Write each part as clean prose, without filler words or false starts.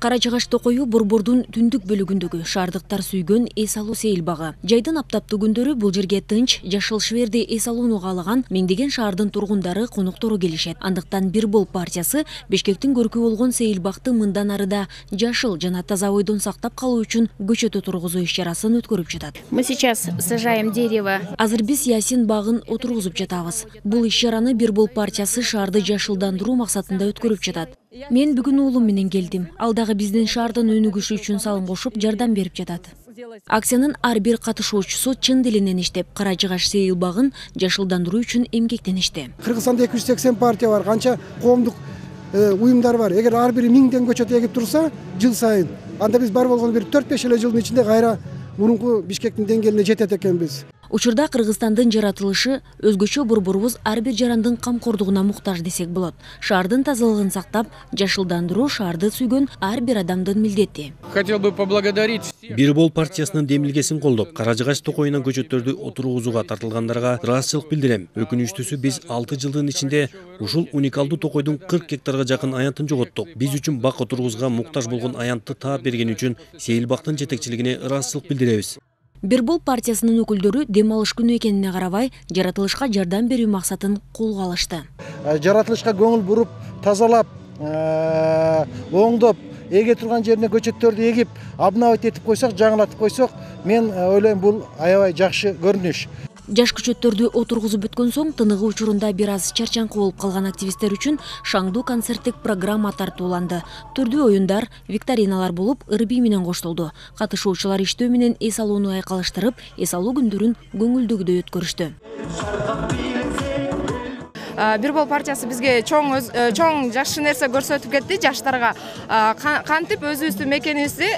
Кара Жыгаш Токою Борбордун түндүк бөлүгүндөгү шаардыктар сүйгөн эс алуу сейилбагы. Жайдын аптаптуу күндөрү бул жерге тынч, жашыл шверди эс алууну каалаган миңдеген шаардын тургундары, коноктору келишет. Андыктан Бир Бол партиясы Бишкектин көркү болгон сейилбакты мындан арыда жашыл жана таза ойдон сактап калуу үчүн көчөтө тургузуу иш-чарасын өткөрүп жатат. Мы сейчас сажаем дерево. Азыр биз Ясин багын отургузуп жатабыз. Бул иш-чараны Бир Бол партиясы шаарды жашылдандыруу максатында өткөрүп жатат. Мен бүгүн уулум менен келдим. Ал дагы биздин шаардын өнүгүшү үчүн салым кошуп, жардам берип жатат. Акциянын ар бир катышуучусу чын дилинен иштеп, Кара Жыгаш сейилбагын жашылдандыруу үчүн эмгектеништи. Кыргызстанда 280 партия бар, канча коомдук уюмдар бар. Эгер ар бири 1000 көчөт эгип турса, жыл сайын, анда биз бар болгону бир 4-5 эле жылдын ичинде кайра мурунку Бишкектин деңгээлине жетет экенбиз. Учурда Кыргызстандын жаратылышы өзгөчө борборубуз ар бир жарандын камкордугуна муктаж десек болот. Шаардын тазалыгын сактап, жашылдандыруу шаарды сүйгөн ар бир адамдын милдети. Хотел бы поблагодарить Бир Бол партиясынын демилгесин колдоп, Кара Жыгаш Токоюна көчөттөрдү отургузууга тартылгандарга ыраазычылык билдирем. Өкүнүчтүүсү биз 6 жылдын ичинде ушул уникалдуу токойдун 40 гектарга жакын аянтын жоготтук. Биз үчүн бак отургузууга муктаж болгон аянтты таап бергени үчүн сейилбактын жетекчилигине ыраазычылык билдиребиз. Бир Бол партиясынын өкүлдөрү дем алыш күнү экенине карабай, жаратылышка жардам берүү максатын колго алышты. Жаратылышка көңүл буруп, тазалап, оңдоп, эге турган жерине көчөттөрдү эгип, обновить этип койсок, жаңылатып койсок, мен ойлойм бул аябай жакшы көрүнүш. Жаш көчөттөрдү отургузуп бүткөн соң тыныгы учурунда бир аз чарчаңкы болуп калган активисттер үчүн шаңдуу концерттик программа тартууланды. Түрдүү оюндар, викториналар болуп, ыр-бий менен коштолду. Катышуучулар иштөө менен эс алууну айкалыштырып, эс алуу күндөрүн көңүлдөгүдөй өткөрүштү. Бир Бол партиясы бизге чоң жакшы нерсе көрсөтүп кетти жаштарга. Кантип өзүбүздүн мекенибизди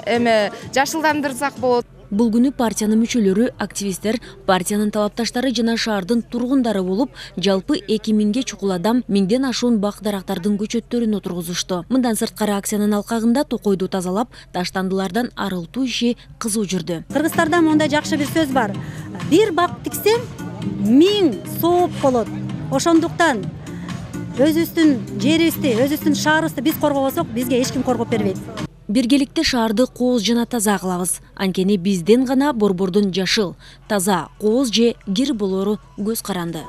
жашылдандырсак болот. Бул күнү партиянын мүчөлөрү, активисттер, партиянын талапташтары жана шаардын тургундары болуп, жалпы 2000ге чукул адам 1000ден ашуун бак дарактардын көчөттөрүн отургузушту. Мындан сырткары акциянын алкагында Токойду тазалап, таштандылардан арылтуу иши кызуу жүрдү. Кыргызстанда мондай жакшы бир сөз бар. Бир бак тиксең, 1000 сооп болот. Ошондуктан өзүбүздүн жерибизди, өзүбүздүн шаарыбызды биз коргобосок, бизге эч ким коргоп бербейт. Биргеликте шаарды кооз жана таза кылабыз. Анткени бизден гана борбордун жашыл, таза, кооз же кир болору көз каранды.